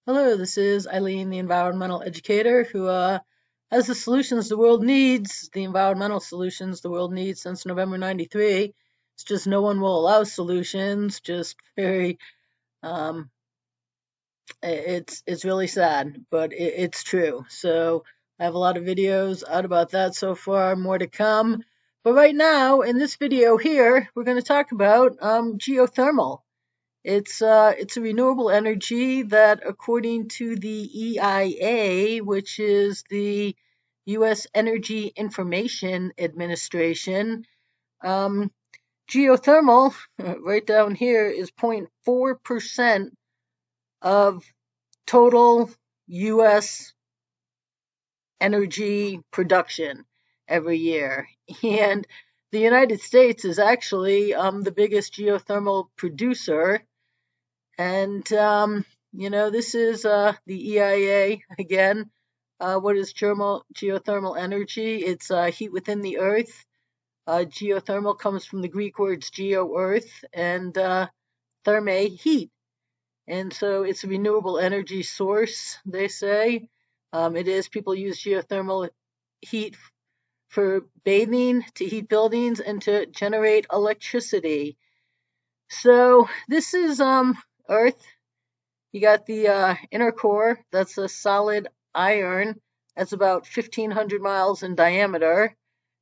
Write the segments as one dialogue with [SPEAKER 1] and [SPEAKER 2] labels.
[SPEAKER 1] Hello, this is Eileen, the environmental educator, who has the solutions the world needs, the environmental solutions the world needs since November '93. It's just no one will allow solutions, just very, um, it's really sad, but it's true. So I have a lot of videos out about that so far, more to come. But right now, in this video here, we're going to talk about geothermal. It's a renewable energy that, according to the EIA, which is the U.S. Energy Information Administration, um, geothermal, right down here, is 0.4% of total U.S. energy production every year. And the United States is actually the biggest geothermal producer. And, this is the EIA again. What is geothermal energy? It's heat within the earth. Geothermal comes from the Greek words geo, earth, and therme, heat. And so it's a renewable energy source, they say. It is. People use geothermal heat for bathing, to heat buildings, and to generate electricity. So this is Earth. You got the inner core, that's a solid iron, that's about 1,500 miles in diameter.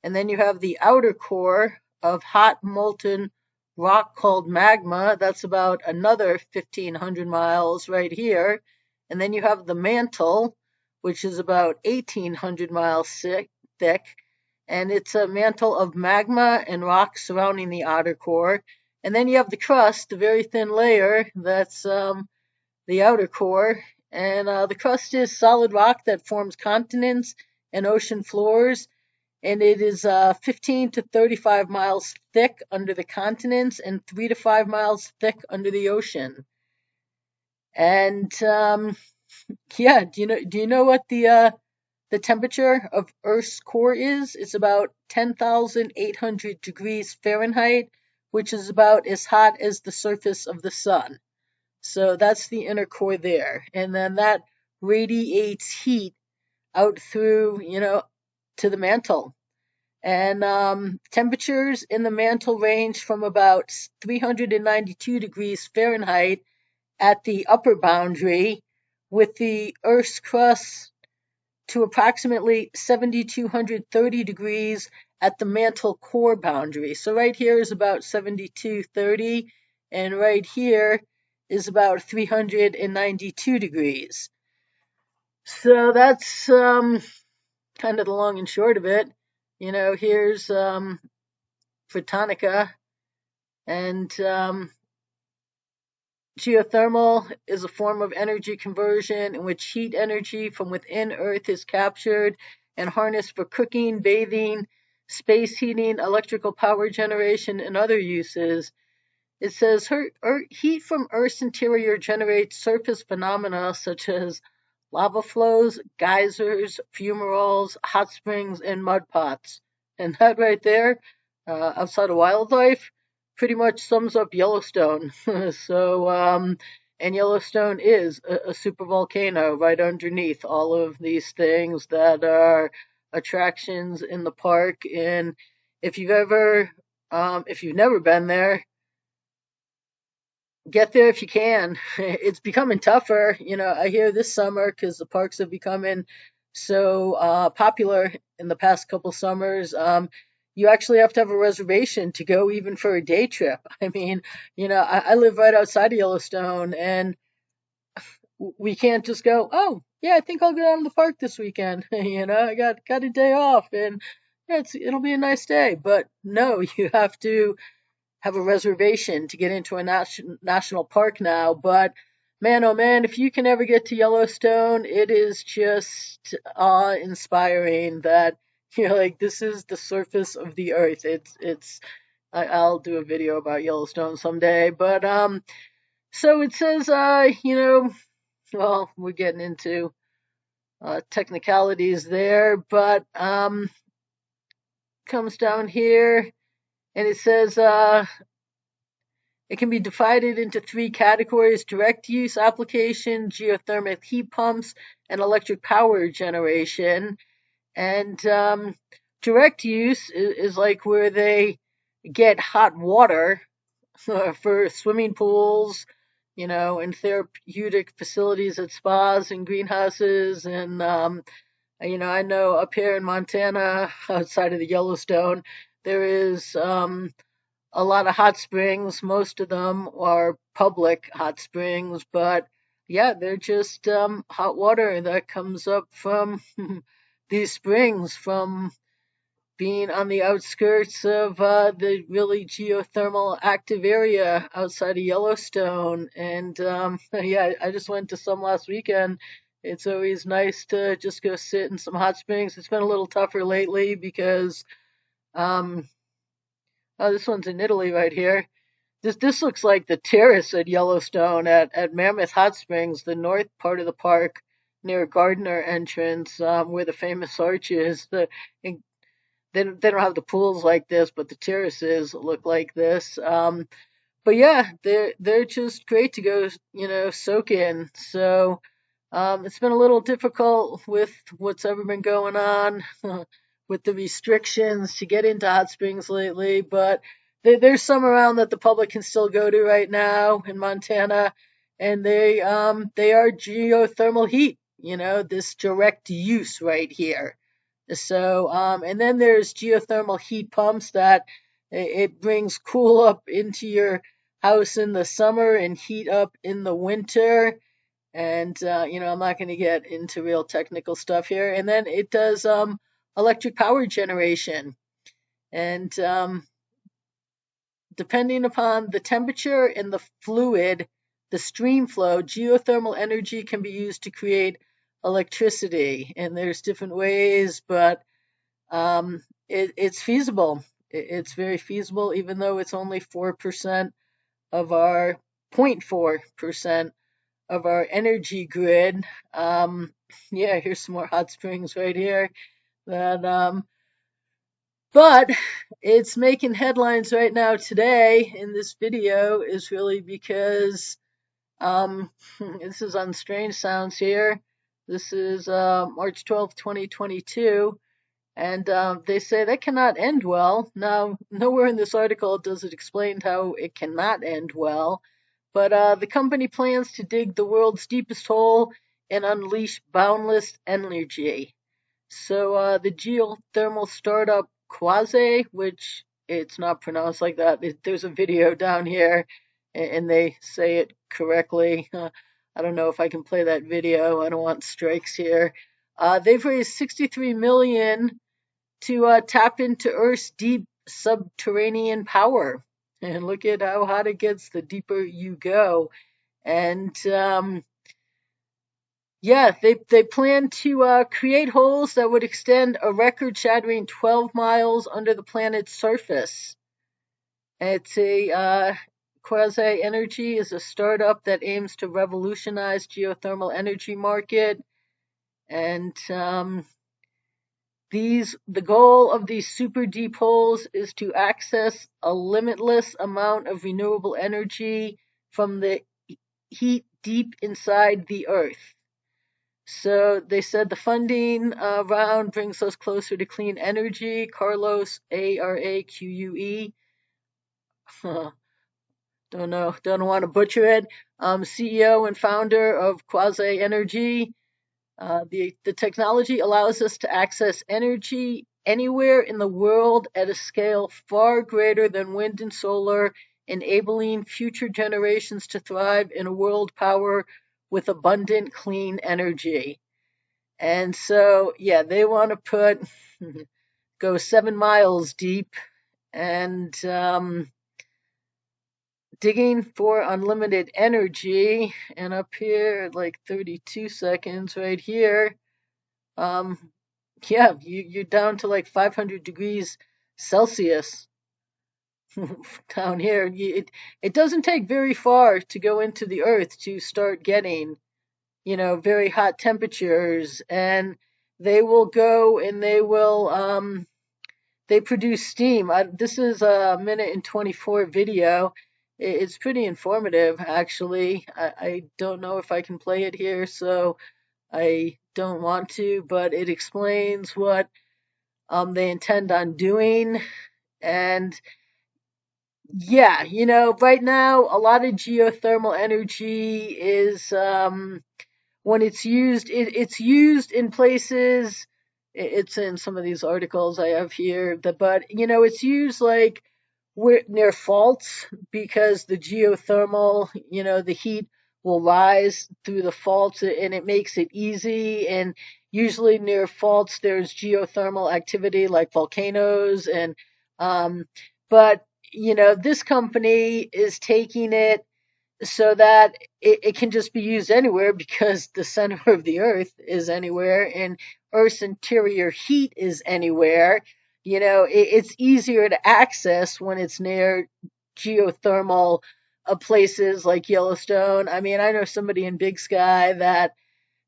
[SPEAKER 1] And then you have the outer core of hot molten rock called magma, that's about another 1,500 miles right here. And then you have the mantle, which is about 1,800 miles thick. And it's a mantle of magma and rock surrounding the outer core. And then you have the crust, a very thin layer that's the outer core, and the crust is solid rock that forms continents and ocean floors, and it is 15 to 35 miles thick under the continents and 3 to 5 miles thick under the ocean. And yeah, do you know what the temperature of Earth's core is? It's about 10,800 degrees Fahrenheit, which is about as hot as the surface of the sun. So that's the inner core there. And then that radiates heat out through, to the mantle. And temperatures in the mantle range from about 392 degrees Fahrenheit at the upper boundary, with the Earth's crust to approximately 7,230 degrees at the mantle core boundary. So right here is about 7,230, and right here is about 392 degrees. So that's kind of the long and short of it. Here's Photonica, and geothermal is a form of energy conversion in which heat energy from within Earth is captured and harnessed for cooking, bathing, space heating, electrical power generation, and other uses. It says heat from Earth's interior generates surface phenomena such as lava flows, geysers, fumaroles, hot springs, and mud pots. And that right there, outside of wildlife, pretty much sums up Yellowstone. So, and Yellowstone is a super volcano right underneath all of these things that are attractions in the park. And if you've ever, if you've never been there, get there if you can. It's becoming tougher. I hear this summer, because the parks have becoming so popular in the past couple summers. You actually have to have a reservation to go, even for a day trip. I mean, I live right outside of Yellowstone, and we can't just go, oh, yeah, I think I'll go down to the park this weekend. I got a day off, and yeah, it'll be a nice day. But no, you have to have a reservation to get into a national park now. But man, oh man, if you can ever get to Yellowstone, it is just awe-inspiring that you're like, this is the surface of the earth. I'll do a video about Yellowstone someday. But so it says, well, we're getting into technicalities there, but comes down here and it says It can be divided into three categories: direct use application, geothermal heat pumps, and electric power generation. And direct use is like where they get hot water for swimming pools, and therapeutic facilities at spas and greenhouses. And, I know up here in Montana, outside of the Yellowstone, there is a lot of hot springs. Most of them are public hot springs, but yeah, they're just hot water that comes up from these springs from being on the outskirts of the really geothermal active area outside of Yellowstone. And yeah, I just went to some last weekend. It's always nice to just go sit in some hot springs. It's been a little tougher lately because, um, oh, this one's in Italy right here. This looks like the terrace at Yellowstone at Mammoth Hot Springs, the north part of the park near Gardner entrance, where the famous arch is. They don't have the pools like this, but the terraces look like this. But yeah, they're just great to go, soak in. So it's been a little difficult with what's ever been going on with the restrictions to get into hot springs lately, but there's some around that the public can still go to right now in Montana, and they are geothermal heat, this direct use right here. So and then there's geothermal heat pumps that it brings cool up into your house in the summer and heat up in the winter. And I'm not going to get into real technical stuff here. And then it does electric power generation. And depending upon the temperature and the fluid, the stream flow, geothermal energy can be used to create electricity. And there's different ways, but it's feasible. It's very feasible, even though it's only 4% of our 0.4% of our energy grid. Yeah, here's some more hot springs right here. That but it's making headlines right now today in this video is really because this is on Strange Sounds here. This is March 12th, 2022. And they say that cannot end well. Now, nowhere in this article does it explain how it cannot end well, but the company plans to dig the world's deepest hole and unleash boundless energy. So the geothermal startup Quasi, which it's not pronounced like that. There's a video down here, and they say it correctly. I don't know if I can play that video. I don't want strikes here. They've raised 63 million to tap into Earth's deep subterranean power. And look at how hot it gets the deeper you go. And yeah, they plan to create holes that would extend a record-shattering 12 miles under the planet's surface. It's a Quasi Energy is a startup that aims to revolutionize geothermal energy market, and the goal of these super deep holes is to access a limitless amount of renewable energy from the heat deep inside the earth. So they said the funding round brings us closer to clean energy. Carlos, Araque, don't want to butcher it, CEO and founder of Quasi Energy. The technology allows us to access energy anywhere in the world at a scale far greater than wind and solar, enabling future generations to thrive in a world power with abundant clean energy. And so, yeah, they want to go 7 miles deep and digging for unlimited energy. And up here, like 32 seconds right here, yeah, you're down to like 500 degrees Celsius down here. It doesn't take very far to go into the earth to start getting, very hot temperatures. And they will go and they produce steam. This is a minute and 24 video, It's pretty informative, actually. I don't know if I can play it here, so I don't want to, but it explains what they intend on doing. And yeah, right now, a lot of geothermal energy is when it's used, it's used in places. It's in some of these articles I have here, but it's used like near faults because the geothermal, the heat will rise through the faults and it makes it easy. And usually near faults, there's geothermal activity like volcanoes um, but this company is taking it so that it can just be used anywhere because the center of the earth is anywhere and earth's interior heat is anywhere. It's easier to access when it's near geothermal places like Yellowstone. I mean, I know somebody in Big Sky that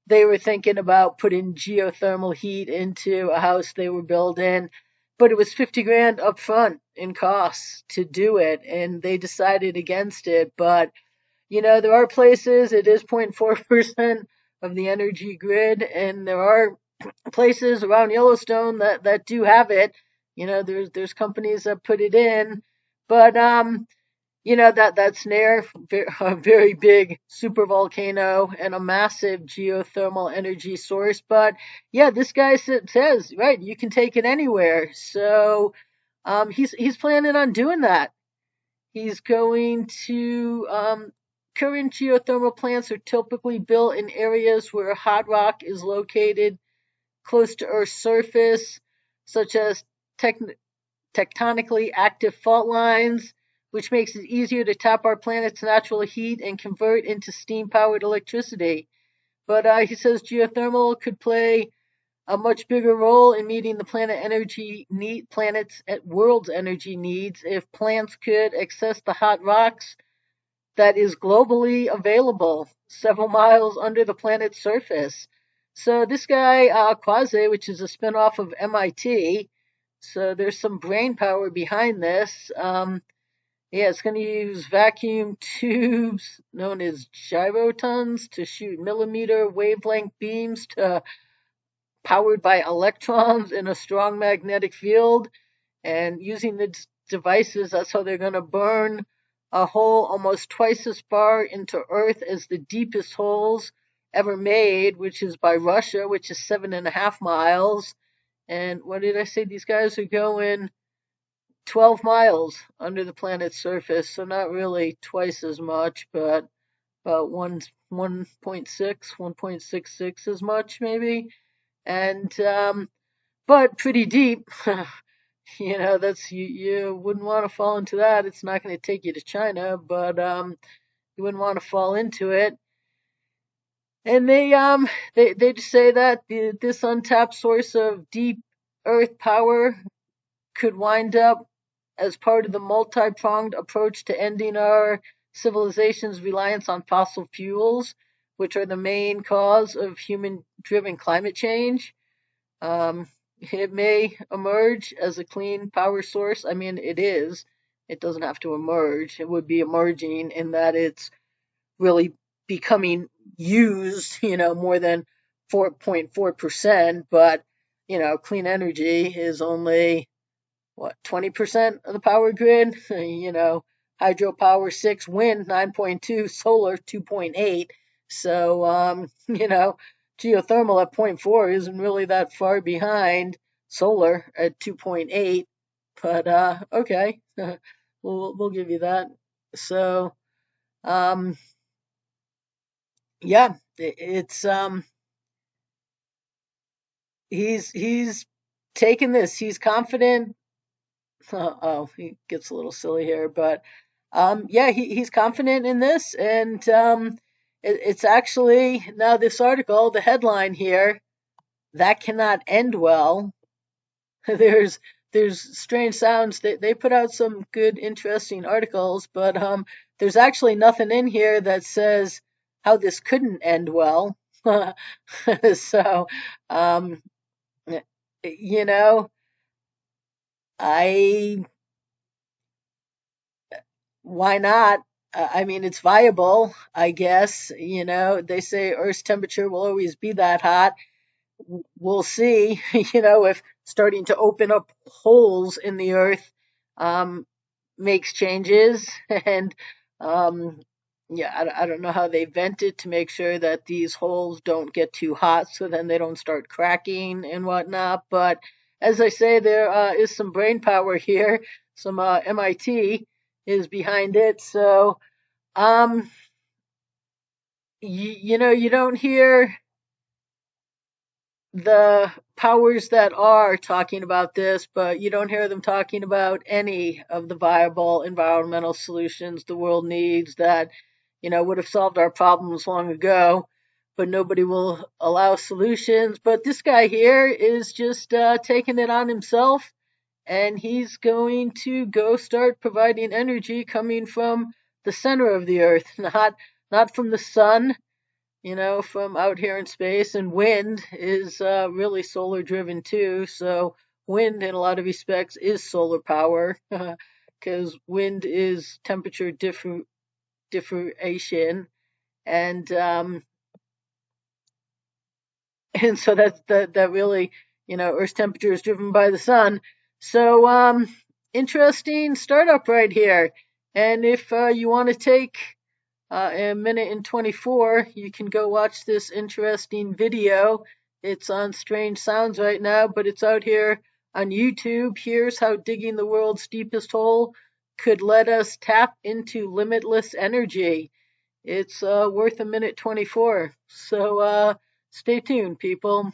[SPEAKER 1] they were thinking about putting geothermal heat into a house they were building, but it was 50 grand up front in costs to do it, and they decided against it. But there are places it is 0.4% of the energy grid, and there are places around Yellowstone that do have it. There's companies that put it in, but that's near a very big super volcano and a massive geothermal energy source. But yeah, this guy says right, you can take it anywhere. So he's planning on doing that. He's going to current geothermal plants are typically built in areas where hot rock is located close to Earth's surface, such as tectonically active fault lines, which makes it easier to tap our planet's natural heat and convert into steam powered electricity. But he says geothermal could play a much bigger role in meeting the planet's world's energy needs if plants could access the hot rocks that is globally available several miles under the planet's surface. So this guy, Quasi, which is a spinoff of MIT, so there's some brain power behind this. Yeah, it's going to use vacuum tubes known as gyrotons to shoot millimeter wavelength beams to powered by electrons in a strong magnetic field. And using the devices, that's how they're going to burn a hole almost twice as far into Earth as the deepest holes ever made, which is by Russia, which is 7.5 miles. And what did I say? These guys are going 12 miles under the planet's surface, so not really twice as much, but about 1.6, 1.66 as much maybe. And but pretty deep. That's you wouldn't want to fall into that. It's not going to take you to China, but you wouldn't want to fall into it. And they just say that this untapped source of deep earth power could wind up as part of the multi-pronged approach to ending our civilization's reliance on fossil fuels, which are the main cause of human-driven climate change. It may emerge as a clean power source. I mean, it is. It doesn't have to emerge. It would be emerging in that it's really becoming used, more than 4.4%. But, clean energy is only, 20% of the power grid? Hydropower 6, wind 9.2, solar 2.8. So, geothermal at 0.4 isn't really that far behind solar at 2.8. But okay, we'll give you that. So, um, yeah, it's he's taken this. He's confident. Oh, he gets a little silly here, but yeah, he's confident in this, and it's actually now this article, the headline here, that cannot end well. there's there's strange sounds. They put out some good, interesting articles, but there's actually nothing in here that says how this couldn't end well. So, um, you know, I why not? I mean, it's viable, I guess. You know, they say Earth's temperature will always be that hot. We'll see, if starting to open up holes in the earth um, makes changes. And um, yeah, I don't know how they vent it to make sure that these holes don't get too hot so then they don't start cracking and whatnot. But as I say, there is some brain power here. Some MIT is behind it. So, um, you don't hear the powers that are talking about this, but you don't hear them talking about any of the viable environmental solutions the world needs that, would have solved our problems long ago. But nobody will allow solutions. But this guy here is just taking it on himself, and he's going to go start providing energy coming from the center of the earth, not from the sun, from out here in space. And wind is really solar driven too. So wind, in a lot of respects, is solar power because wind is temperature differentiation, and and so that really, Earth's temperature is driven by the sun. So interesting startup right here. And if you want to take a minute and 24, you can go watch this interesting video. It's on Strange Sounds right now, but it's out here on YouTube. Here's how digging the world's deepest hole could let us tap into limitless energy. It's worth a minute 24. So stay tuned, people.